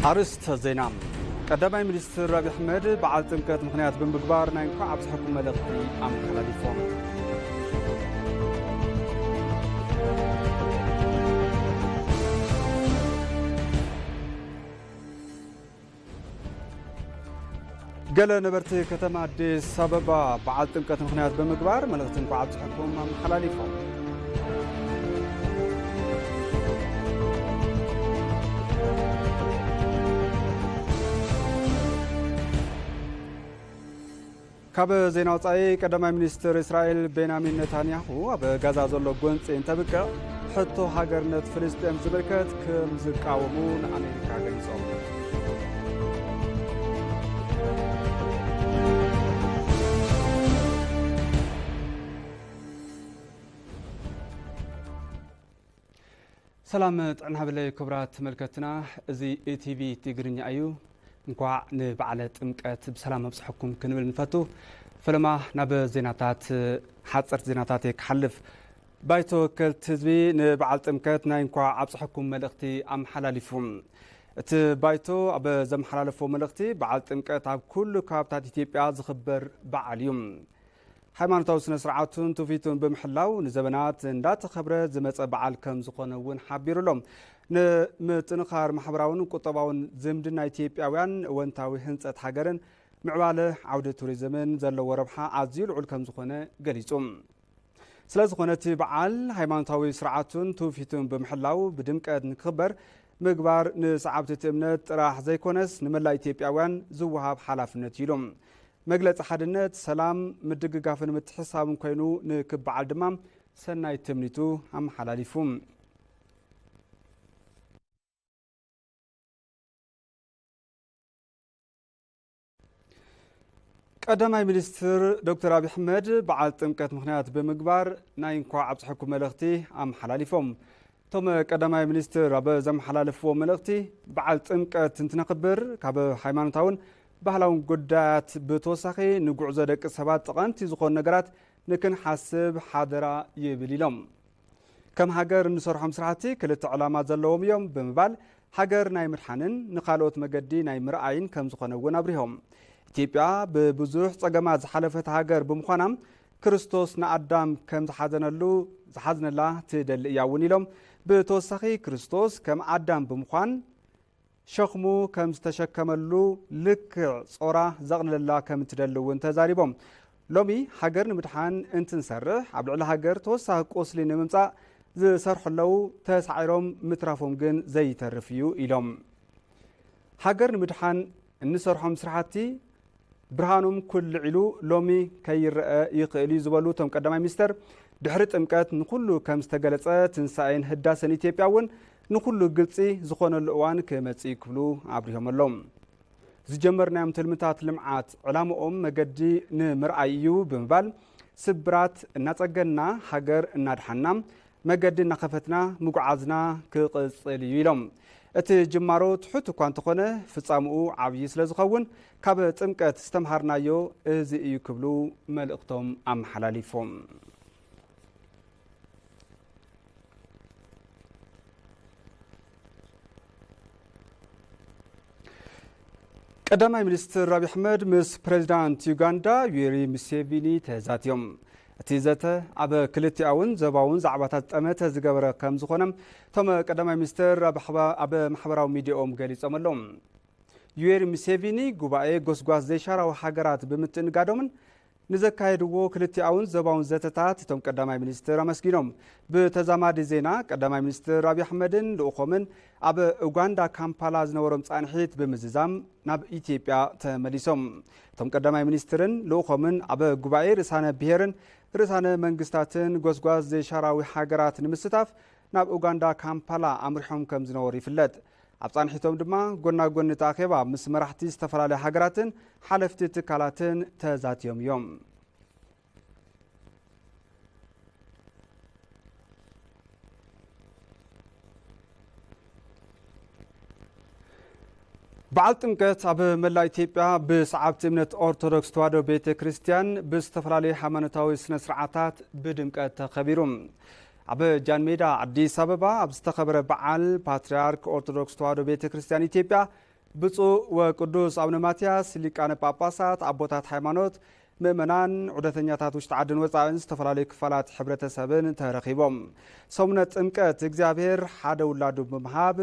أرست زينام قدامي مينستر رابي أحمد بعد تمكت مخنيات بمبقبار ناينكو عبس حكم ملغتي أم خلاليفون قال نبرتي كتما دي سببا بعد تمكت مخنيات بمبقبار ملغتي نكو عبس حكم أم خلاليفون كاب زيناو صاي قدامي مينستر اسرائيل بنيامين نتانياهو اب غزا زلو غونص انتبقى حتى هاجرنت فلسطين زبركت كم زقاومون امريكا غنصو سلام طعنا بلاي كبرات ملكتنا ازي اي تي في تيغرنيا ايو እንኳዕ ንበዓለ ጥምቀት ብሰላም ኣብፅሕኩም ክንብል ንፈቱ ፈለማ ናብ ዜናታት ሓፀርቲ ዜናታት ክሓልፍ ባይቶ ወከልቲ ህዝቢ ንበዓል ጥምቀት ናይ እንኳዕ ኣብፅሕኩም መልእኽቲ ኣመሓላሊፉም እቲ ባይቶ ኣብ ዘመሓላለፎ መልእኽቲ በዓል ጥምቀት ኣብ ኩሉ ከባብታት ኢትዮጵያ ዝኽበር በዓል እዩ ሃይማኖታዊ ስነ ስርዓቱን ትውፊቱን ብምሕላው ንዘበናት እንዳተኸብረ ዝመፀ በዓል ከም ዝኾነ እውን ሓቢሩሎም ንምጥንኻር ማሕበራውን ቁጠባውን ዝምድና ኢትዮጵያውያን ወንታዊ ህንፀት ሃገርን ምዕባለ ዓውደ ቱሪዝምን ዘለዎ ረብሓ ኣዝዩ ልዑል ከም ዝኾነ ገሊጹም ስለዝኾነ እቲ በዓል ሃይማኖታዊ ስርዓቱን ትውፊቱን ብምሕላው ብድምቀት ንክኽበር ምግባር ንሰዓብቲ እምነት ጥራሕ ዘይኮነስ ንመላእ ኢትዮጵያውያን ዝወሃብ ሓላፍነት ኢሎም መግለፂ ሓድነት ሰላም ምድግጋፍን ምትሕሳብን ኮይኑ ንክበዓል ድማ ሰናይ ትምኒቱ ኣመሓላሊፉ قدامي مينستر دكتور أبي أحمد بعد تمكت مخنيات بمقبار ناينكو عبصحكم ملغتي أم حلاليفهم ثم قدامي مينستر أبا زم حلالفو ملغتي بعد تمكت تنتنقبر كاب حيمانتاون بحلاون قدات بتوسخي نقوع زدك سبات تقانتي زخون نقرات نكن حاسب حاضرة يبليلهم كم هاجر نصرحهم سرعتي كلت علامات زلوهم يوم بمبال هاجر ناي مرحانن نقالوت مقدي ناي مرأين كم زخون ونابريهم ኢትዮጵያ በብዙሕ ጸገማት ዝሓለፈት ሃገር ብምዃናም ክርስቶስ ንኣዳም ከም ዝሓዝነላ ትደሊ እያ እውን ኢሎም ብተወሳኺ ክርስቶስ ከም ኣዳም ብምዃን ሸኽሙ ከም ዝተሸከመሉ ልክዕ ጾራ ዘቕንለላ ከም ትደሊ እውን ተዛሪቦም ሎሚ ሃገር ንምድሓን እንትንሰርሕ ኣብ ልዕሊ ሃገር ተወሳኺ ቆስሊ ንምምጻእ ዝሰርሑ ተሳዒሮም ምትራፎም ግን ዘይተርፍ እዩ ኢሎም ሃገር ንምድሓን እንሰርሖም ስራሕቲ برهانم كل علو لومي كيرأ يقلي زبالو تم قدامي مستر دحر ጥምቀት ንኩሉ ከም ዝተገለጸ ትንሳኤን ህዳሴን ኢትዮጵያውን ንኩሉ ግልጺ ዝኾነ ልእዋን ከመጽእ ክብሉ ኣብሪሆም ኣሎም ዝጀመርናዮም ትልምታት ልምዓት ዕላምኦም መገዲ ንምርኣይ እዩ ብምባል ስብራት እናጸገና ሃገር እናድሓና መገዲ እናኸፈትና ምጉዓዝና ክቕጽል እዩ ኢሎም እቲ ጅማሮ ትሑት እኳ እንተኾነ ፍጻምኡ ዓብዪ ስለ ዝኸውን ካብ ጥምቀት ዝተምሃርናዮ እዚ እዩ ክብሉ መልእኽቶም ኣመሓላሊፎም ቀዳማይ ሚኒስትር አብይ አሕመድ ምስ ፕሬዝዳንት ዩጋንዳ ዩዌሪ ሙሴቪኒ ተዛትዮም እቲ ዘተ ኣብ ክልቲኣውን ዘባውን ዛዕባታት ጠመተ ዝገበረ ከም ዝኾነም ቶም ቀዳማይ ሚኒስትር ኣብ ማሕበራዊ ሚድያኦም ገሊጾም ኣሎም ዩዌሪ ሙሴቪኒ ጉባኤ ጎስጓስ ዘይሻራዊ ሃገራት ብምትንጋዶምን ንዘካየድዎ ክልቲኣውን ዘባውን ዘተታት እቶም ቀዳማይ ሚኒስትር ኣመስጊኖም ብተዛማዲ ዜና ቀዳማይ ሚኒስትር አብይ አሕመድን ልኡኾምን ኣብ ኡጋንዳ ካምፓላ ዝነበሮም ጻንሒት ብምዝዛም ናብ ኢትዮጵያ ተመሊሶም እቶም ቀዳማይ ሚኒስትርን ልኡኾምን ኣብ ጉባኤ ርእሳነ ብሄርን ርእሳነ መንግስታትን ጎስጓስ ዘይሻራዊ ሃገራት ንምስታፍ ናብ ኡጋንዳ ካምፓላ ኣምሪሖም ከም ዝነበሩ ይፍለጥ ኣብ ጻንሒቶም ድማ ጎናጎኒ ተኣኼባ ምስ መራሕቲ ዝተፈላለዩ ሃገራትን ሓለፍቲ ትካላትን ተዛትዮም እዮም በዓል ጥምቀት ኣብ መላእ ኢትዮጵያ ብሰዓብቲ እምነት ኦርቶዶክስ ተዋህዶ ቤተ ክርስቲያን ብዝተፈላለዩ ሃይማኖታዊ ስነ ስርዓታት ብድምቀት ተኸቢሩ ኣብ ጃንሜዳ አዲስ አበባ ኣብ ዝተኸበረ በዓል ፓትርያርክ ኦርቶዶክስ ተዋህዶ ቤተ ክርስቲያን ኢትዮጵያ ብፁዕ ወቅዱስ አቡነ ማትያስ ሊቃነ ጳጳሳት አቦታት ሃይማኖት ምእመናን ዑደተኛታት ውሽጢ ዓድን ወፃእን ዝተፈላለዩ ክፋላት ሕብረተሰብን ተረኺቦም ሰሙነ ጥምቀት እግዚአብሔር ሓደ ውላዱ ብምሃብ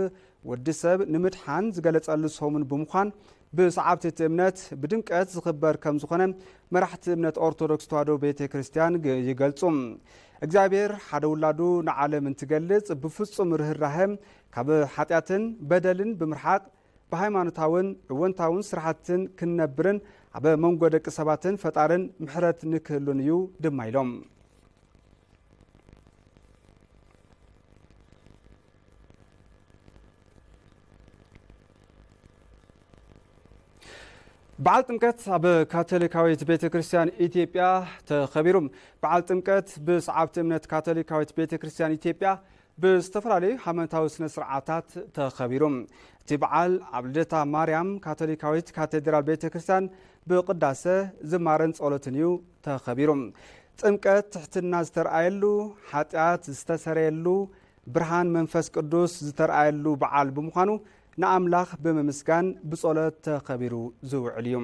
ወዲ ሰብ ንምድሓን ዝገለጸሉ ሰሙን ብምዃን ብሰዓብቲ እምነት ብድምቀት ዝኽበር ከም ዝኾነ መራሕቲ እምነት ኦርቶዶክስ ተዋሕዶ ቤተ ክርስቲያን ይገልጹ። እግዚአብሔር ሓደ ውላዱ ንዓለም እንትገልጽ ብፍጹም ርህራሄ ካብ ኃጢአትን በደልን ብምርሓቅ በሃይማኖታውን እወንታውን ስራሕትን ክንነብርን ኣብ መንጎ ደቂ ሰባትን ፈጣርን ምሕረት ንክህሉን እዩ ድማ ኢሎም። በዓል ጥምቀት ኣብ ካቶሊካዊት ቤተ ክርስቲያን ኢትዮጵያ ተኸቢሩ። በዓል ጥምቀት ብሰዓብቲ እምነት ካቶሊካዊት ቤተ ክርስቲያን ኢትዮጵያ ብዝተፈላለዩ ሃይማኖታዊ ስነ ስርዓታት ተኸቢሩ። እቲ በዓል ኣብ ልደታ ማርያም ካቶሊካዊት ካቴድራል ቤተ ክርስቲያን ብቅዳሴ ዝማረን ጸሎትን እዩ ተኸቢሩ። ጥምቀት ትሕትና ዝተረኣየሉ ኃጢአት ዝተሰረየሉ ብርሃን መንፈስ ቅዱስ ዝተረኣየሉ በዓል ብምዃኑ ንኣምላኽ ብምምስጋን ብጸሎት ተኸቢሩ ዝውዕል እዩ።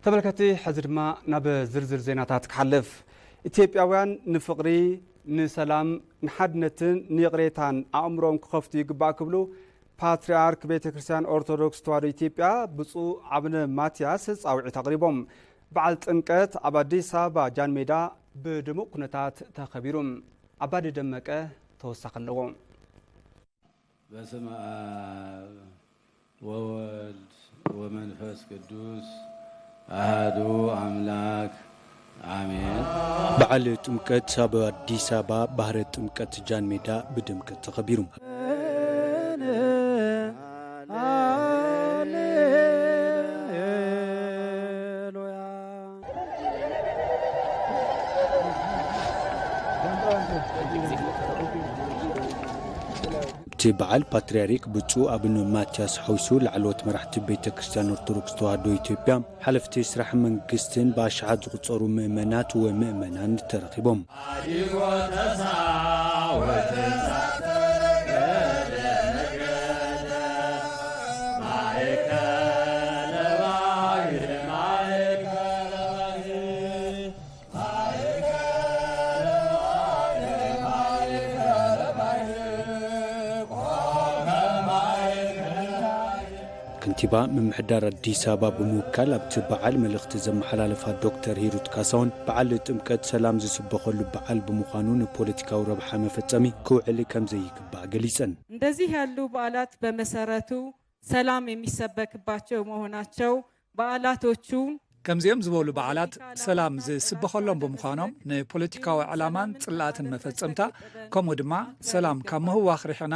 ተመልከቲ ሕዚ ድማ ናብ ዝርዝር ዜናታት ክሓልፍ። ኢትዮጵያውያን ንፍቕሪ ንሰላም ንሓድነትን ንይቕሬታን ኣእምሮም ክኸፍቱ ይግባእ ክብሉ ፓትርያርክ ቤተ ክርስቲያን ኦርቶዶክስ ተዋሕዶ ኢትዮጵያ ብፁዕ አቡነ ማትያስ ጻውዒት ኣቕሪቦም። በዓል ጥምቀት ኣብ አዲስ አበባ ጃን ሜዳ ብድሙቕ ኩነታት ተኸቢሩ። ኣባዲ ደመቀ ተወሳኺ ኣለዎ። በስመ አብ ወወልድ ወመንፈስ ቅዱስ አሐዱ አምላክ አሜን። በዓል ጥምቀት ኣብ አዲስ አበባ ባህረ ጥምቀት ጃን ሜዳ ብድምቀት ተኸቢሩ። እቲ በዓል ፓትርያርክ ብፁዕ አቡነ ማትያስ ሓዊሱ ላዕለዎት መራሕቲ ቤተ ክርስቲያን ኦርቶዶክስ ተዋሕዶ ኢትዮጵያ ሓለፍቲ ስራሕ መንግስትን ብኣሽሓት ዝቑጸሩ ምእመናት ወምእመናን ተረኺቦም ከንቲባ ምምሕዳር አዲስ አበባ ብምውካል ኣብቲ በዓል መልእኽቲ ዘመሓላለፋ ዶክተር ሂሩት ካሳሁን በዓል ጥምቀት ሰላም ዝስበኸሉ በዓል ብምዃኑ ንፖለቲካዊ ረብሓ መፈጸሚ ክውዕል ከም ዘይግባእ ገሊጸን። እንደዚህ ያሉ በዓላት በመሰረቱ ሰላም የሚሰበክባቸው መሆናቸው በዓላቶቹ ከምዚኦም ዝበሉ በዓላት ሰላም ዝስበኸሎም ብምዃኖም ንፖለቲካዊ ዕላማን ጽላእትን መፈጸምታ ከምኡ ድማ ሰላም ካብ ምህዋኽ ርሕና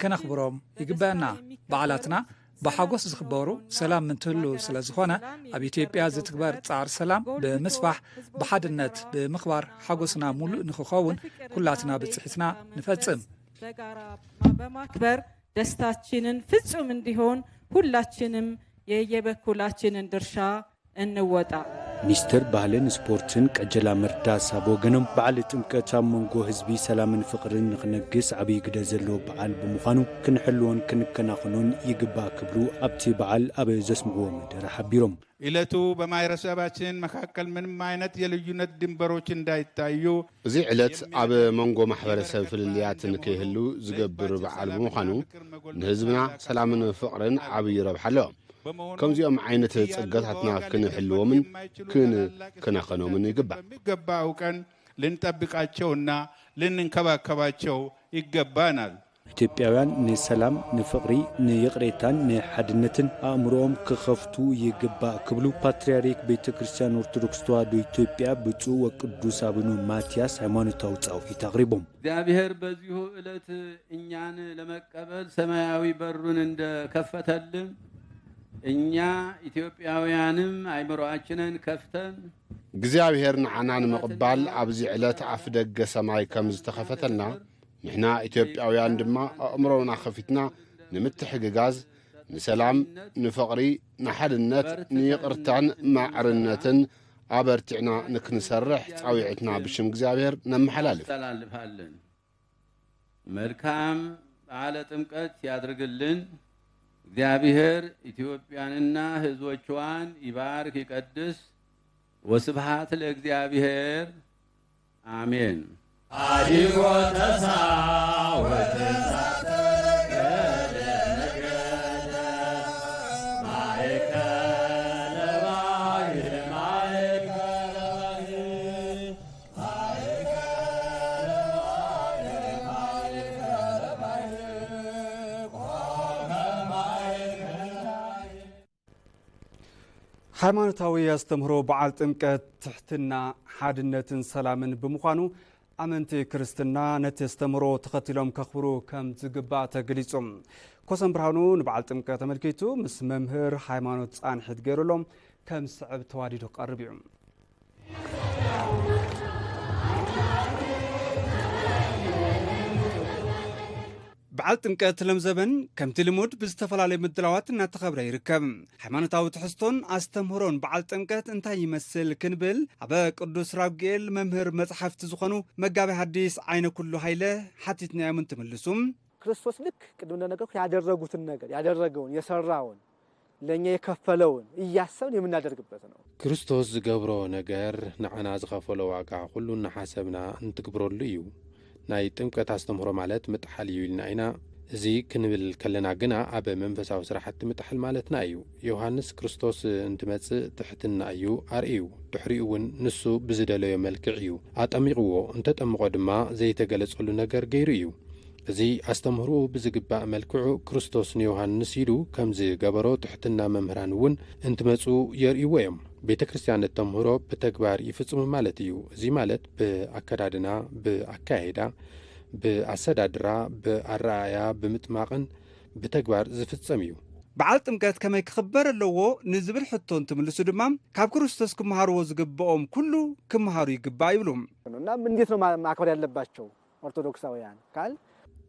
ከነኽብሮም ይግባአና። በዓላትና በሓጎስ ዝኽበሩ ሰላም እንትህሉ ስለ ዝኾነ ኣብ ኢትዮጵያ ዝትግበር ጻዕር ሰላም ብምስፋሕ ብሓድነት ብምኽባር ሓጎስና ሙሉእ ንኽኸውን ኩላትና ብጽሒትና ንፈጽም። በጋራ በማክበር ደስታችንን ፍጹም እንዲሆን ሁላችንም የየበኩላችንን ድርሻ እንወጣ። ሚኒስትር ባህልን ስፖርትን ቀጀላ መርዳሳ በወገኖም በዓል ጥምቀት ኣብ መንጎ ህዝቢ ሰላምን ፍቕርን ንኽነግስ ዓብዪ ግደ ዘለዎ በዓል ብምዃኑ ክንሕልዎን ክንከናኸኖን ይግባእ ክብሉ ኣብቲ በዓል ኣብ ዘስምዕዎ መደረ ሓቢሮም። ዕለቱ በማህበረሰባችን መካከል ምንም አይነት የልዩነት ድንበሮች እንዳይታዩ እዚ ዕለት ኣብ መንጎ ማሕበረሰብ ፍልልያት ንክህሉ ዝገብር በዓል ብምዃኑ ንህዝብና ሰላምን ፍቕርን ዓብዪ ረብሓ ኣለዎ። ከምዚኦም ዓይነት ጸጋታትና ክንሕልዎምን ክንከናኸኖምን ይግባእ። በሚገባ አውቀን ልንጠብቃቸውና ልንንከባከባቸው ይገባናል። ኢትዮጵያውያን ንሰላም ንፍቕሪ ንይቕሬታን ንሓድነትን ኣእምሮኦም ክኸፍቱ ይግባእ ክብሉ ፓትርያርክ ቤተ ክርስቲያን ኦርቶዶክስ ተዋሕዶ ኢትዮጵያ ብፁዕ ወቅዱስ አቡነ ማትያስ ሃይማኖታዊ ጻውዒት ኣቕሪቦም። እግዚአብሔር በዚሁ ዕለት እኛን ለመቀበል ሰማያዊ በሩን እንደከፈተልን እኛ ኢትዮጵያውያንም አእምሮአችንን ከፍተን እግዚአብሔር ንዓና ንምቕባል ኣብዚ ዕለት ኣፍ ደገ ሰማይ ከም ዝተኸፈተልና ንሕና ኢትዮጵያውያን ድማ ኣእምሮና ኸፊትና ንምትሕግጋዝ ንሰላም ንፍቕሪ ንሓድነት ንይቕርታን ማዕርነትን أبرتعنا نكنسرح تعويعتنا بشم እግዚአብሔር نمحلالف መልካም በዓለ ጥምቀት ያድርግልን። እግዚአብሔር ኢትዮጵያንና ሕዝቦቿን ይባርክ ይቀድስ። ወስብሐት ለእግዚአብሔር አሜን። አዲጎ ተሳወተ ሃይማኖታዊ አስተምህሮ በዓል ጥምቀት ትሕትና ሓድነትን ሰላምን ብምዃኑ ኣመንቲ ክርስትና ነቲ አስተምህሮ ተኸቲሎም ከኽብሩ ከም ዝግባእ ተገሊጾም። ኮሰም ብርሃኑ ንበዓል ጥምቀት ተመልኪቱ ምስ መምህር ሃይማኖት ጻንሒት ገይሩሎም ከም ስዕብ ተዋዲዱ ቀርብ እዩ። በዓል ጥምቀት ለምዘበን ከምቲ ልሙድ ብዝተፈላለዩ ምድላዋት እናተኸብረ ይርከብ። ሃይማኖታዊ ትሕዝቶን አስተምህሮን በዓል ጥምቀት እንታይ ይመስል ክንብል ኣበ ቅዱስ ራጉኤል መምህር መጽሓፍቲ ዝኾኑ መጋቢ ሐዲስ ዓይነ ኩሉ ኃይለ ሓቲትናዮም እንትምልሱም ክርስቶስ ልክ ቅድም እንደነገርኩ ያደረጉትን ነገር ያደረገውን የሰራውን ለኛ የከፈለውን እያሰብን የምናደርግበት ነው። ክርስቶስ ዝገብሮ ነገር ንዓና ዝኸፈሎ ዋጋ ሁሉ እናሓሰብና እንትግብረሉ እዩ። ናይ ጥምቀት አስተምህሮ ማለት ምጥሓል እዩ ኢልና ኢና። እዚ ክንብል ከለና ግና ኣበ መንፈሳዊ ስራሕቲ ምጥሓል ማለትና እዩ። ዮሐንስ ክርስቶስ እንትመጽእ ትሕትና እዩ ኣርእዩ። ድሕሪኡ እውን ንሱ ብዝደለዮ መልክዕ እዩ ኣጠሚቕዎ። እንተጠምቆ ድማ ዘይተገለጸሉ ነገር ገይሩ እዩ። እዚ አስተምህሮ ብዝግባእ መልክዑ ክርስቶስ ንዮሐንስ ኢሉ ከምዚ ገበሮ ትሕትና መምህራን እውን እንትመጹ የርእይዎ እዮም። ቤተ ክርስቲያን ተምህሮ በተግባር ይፍጽሙ ማለት እዩ። እዚ ማለት በአከዳድና፣ በአካሄዳ፣ በአሰዳድራ፣ በአራያ፣ በምጥማቅን በተግባር ዝፍጸም እዩ። በዓል ጥምቀት ከመይ ክኽበር ኣለዎ ንዝብል ሕቶ እንትምልሱ ድማ ካብ ክርስቶስ ክመሃርዎ ዝግብኦም ኩሉ ክመሃሩ ይግባእ ይብሉም። እና እንዴት ነው ማክበር ያለባቸው ኦርቶዶክሳውያን ካል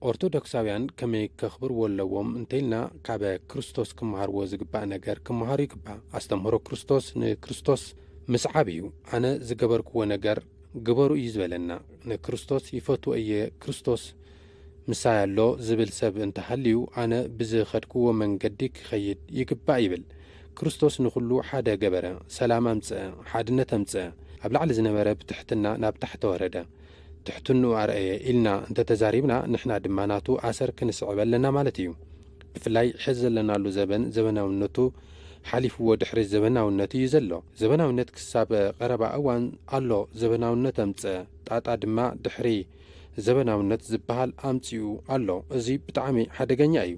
ኦርቶዶክሳውያን ከመይ ከኽብርዎ ኣለዎም እንተይልና ካበ ክርስቶስ ክመሃርዎ ዝግባእ ነገር ክመሃሩ ይግባእ። አስተምህሮ ክርስቶስ ንክርስቶስ ምስዓብ እዩ። ኣነ ዝገበርክዎ ነገር ግበሩ እዩ ዝበለና። ንክርስቶስ ይፈትዎ እየ ክርስቶስ ምሳይ ኣሎ ዝብል ሰብ እንተሃልዩ ኣነ ብዝኸድክዎ መንገዲ ክኸይድ ይግባእ ይብል። ክርስቶስ ንኹሉ ሓደ ገበረ፣ ሰላም ኣምጽአ፣ ሓድነት ኣምጽአ። ኣብ ላዕሊ ዝነበረ ብትሕትና ናብ ታሕቲ ወረደ፣ ትሕትኑ ኣርአየ ኢልና እንተተዛሪብና ንሕና ድማ ናቱ ኣሰር ክንስዕብ ኣለና ማለት እዩ። ብፍላይ ሕዚ ዘለናሉ ዘበን ዘበናውነቱ ሓሊፍዎ ድሕሪ ዘበናውነት እዩ ዘሎ። ዘበናውነት ክሳብ ቀረባ እዋን ኣሎ ዘበናውነት ኣምጽአ፣ ጣጣ ድማ ድሕሪ ዘበናውነት ዝበሃል ኣምጽኡ ኣሎ። እዚ ብጣዕሚ ሓደገኛ እዩ።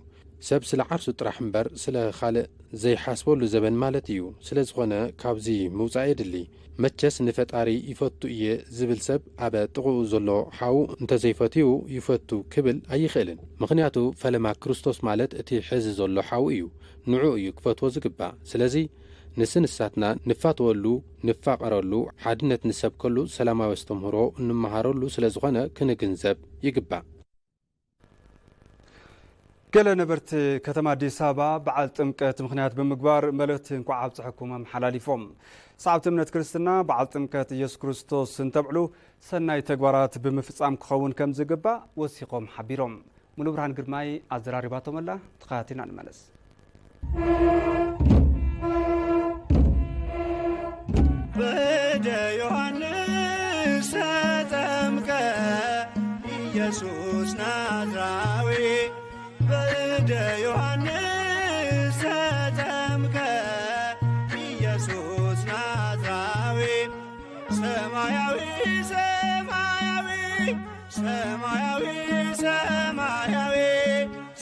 ሰብ ስለ ዓርሱ ጥራሕ እምበር ስለ ካልእ ዘይሓስበሉ ዘበን ማለት እዩ። ስለ ዝኾነ ካብዚ ምውፃእ የድሊ። መቸስ ንፈጣሪ ይፈቱ እየ ዝብል ሰብ ኣበ ጥቕኡ ዘሎ ሓው እንተዘይፈትዩ ይፈቱ ክብል ኣይኽእልን። ምኽንያቱ ፈለማ ክርስቶስ ማለት እቲ ሕዚ ዘሎ ሓው እዩ። ንዑ እዩ ክፈትዎ ዝግባእ። ስለዚ ንስንሳትና ንፋትወሉ፣ ንፋቐረሉ፣ ሓድነት ንሰብከሉ፣ ሰላማዊ አስተምህሮ እንመሃረሉ ስለ ዝኾነ ክንግንዘብ ይግባእ። ገለ ነበርቲ ከተማ አዲስ አበባ በዓል ጥምቀት ምክንያት ብምግባር መልእክቲ እንኳዕ ኣብፅሕኩም ኣመሓላሊፎም። ሰዓብቲ እምነት ክርስትና በዓል ጥምቀት ኢየሱስ ክርስቶስ እንተብዕሉ ሰናይ ተግባራት ብምፍጻም ክኸውን ከም ዝግባእ ወሲኾም ሓቢሮም። ሙሉ ብርሃን ግርማይ ኣዘራሪባቶም ኣላ ተኸታቲልና ንመለስ። በደ ዮሐንስ ተጠምቀ ኢየሱስ ናዝራዊ በደ ዮሐንስ ተጠምቀ ኢየሱስ ናዝራዊ ሰማያዊ ሰማያዊ ሰማያዊ ሰማያዊ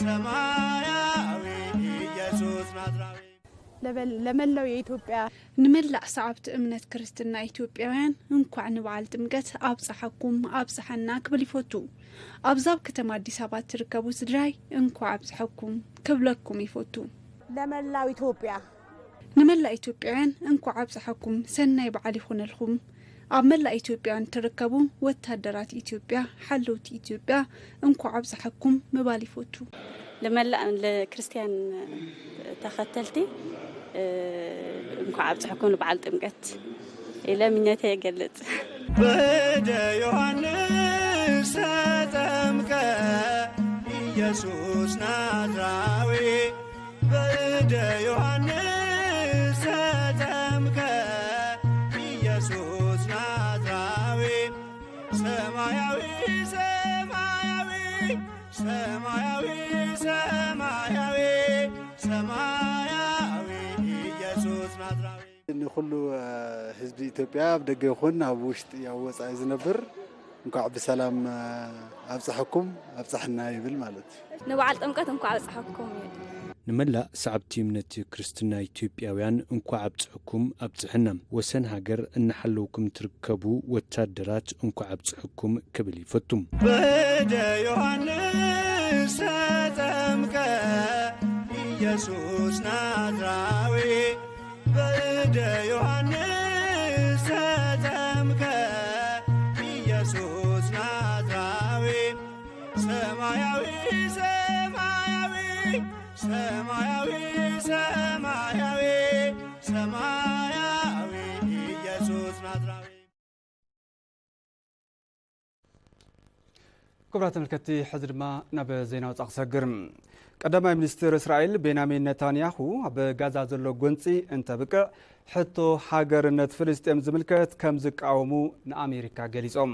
ሰማያዊ ኢየሱስ ናዝራዊ ለመላው የኢትዮጵያ ንመላእ ሰዓብቲ እምነት ክርስትና ኢትዮጵያውያን እንኳዕ ንበዓል ጥምቀት ኣብጽሐኩም ኣብጽሐና ክብል ይፈቱ። ኣብዛብ ከተማ አዲስ አበባ ትርከቡ ስድራይ እንኳዕ ኣብጽሐኩም ክብለኩም ይፈቱ። ለመላው ኢትዮጵያ ንመላእ ኢትዮጵያውያን እንኳዕ ኣብጽሐኩም ሰናይ በዓል ይኹነልኩም። ኣብ መላእ ኢትዮጵያውያን ትርከቡ ወታደራት ኢትዮጵያ ሓለውቲ ኢትዮጵያ እንኳዕ ኣብጽሐኩም ምባል ይፈቱ። ለመላእ ለክርስቲያን ተኸተልቲ እንኳዕ ኣብጽሐኩም ንበዓል ጥምቀት إلى منيته يقلت بدا يوحنس تمك يسوس نازراوي بدا يوحنس تمك يسوس نازراوي سماياوي سماياوي سماياوي سماياوي سماياوي يسوس نازراوي كل حزب إثيوبيا بدك يكون أبوشت يعوض عايز نبر نقع بسلام أبصحكم أبصحنا يبل مالت نوعل طمقات نقع أبصحكم نملا سعبتي منت كريستنا إثيوبياويان انكو عبصحكم أبصحنا وسن هاجر إن حلوكم تركبوا وتادرات انكو عبصحكم كبلي فتم بدا يوحنس تمك يسوس نازراوي بدا يوحنس تمك يسوس نازراوي سماياوي سماياوي سماياوي سماياوي سماياوي يسوس نازراوي كبرات ملكتي حزر ما نب زينة وتقصقرم قدما منستر إسرائيل بنيامين نتانياهو بغازا زلو غونصي انت بقى حتى حاجرنت فلسطين زملكت كم زقاومو نامريكا غليصوم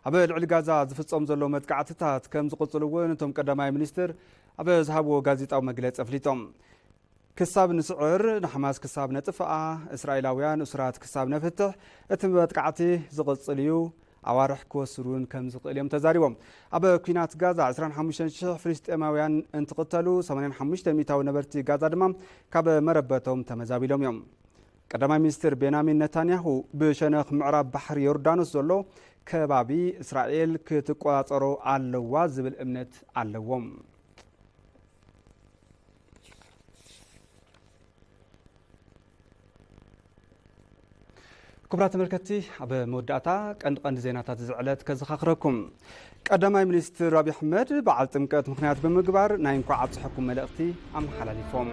ابا لعل غازا زفصوم زلو متقعتታት كم زقصلون انتم قدما منستر ابا زهبو غازيطاو مغلص افليطوم كساب نسعر نحماس كساب نطفا اسرائيلاويان اسرات كساب نفتح اتم متقعتي زقصليو عوارح كوسرون كم زقليهم تزاريبهم أبا كينات غازا 25,000 فلسطينيين انتقتلوا 85 نبرتي غازا دمام كاب مربتهم تمزابيلهم يوم قدما منستر بنيامين نتانياهو بشنخ معراب بحر يوردانوس زلو كبابي إسرائيل كتقواصرو علوا زبل امنت علوهم كبرات ملكتي أبا موداتا قند زيناتات زعلت كزخاخركم قدماي منستر أبي أحمد بعد تمكات مخنيات بمقبار ناينكو عبصحكم ملأختي أم حلاليفهم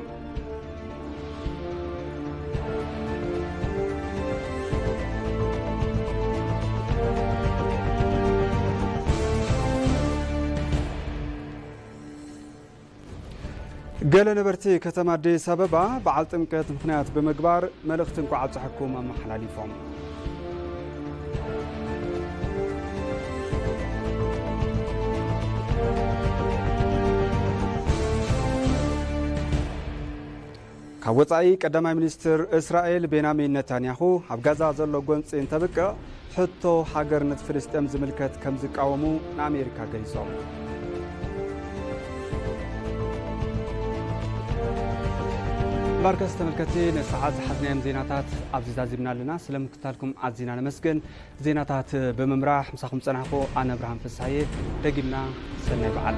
قال نبرتي كتما دي سببا بعد تمكات مخنيات بمقبار ملأختنكو عبصحكم أم حلاليفهم كوصاي قدماي منستر إسرائيل بنيامين نتانياهو أب غازا زلو غونصي انتبقى حتى حاجرنت فلسطين زملكت كم زقاومو نامريكا غليصوم باركس تملكتي نسعاد حزنين زيناتات أبزي زازبنا لنا سلام كتالكم عزينا نمسكن زيناتات بممراح مساخم صنعكو أنا إبراهيم فسحية دقيمنا سنة بعد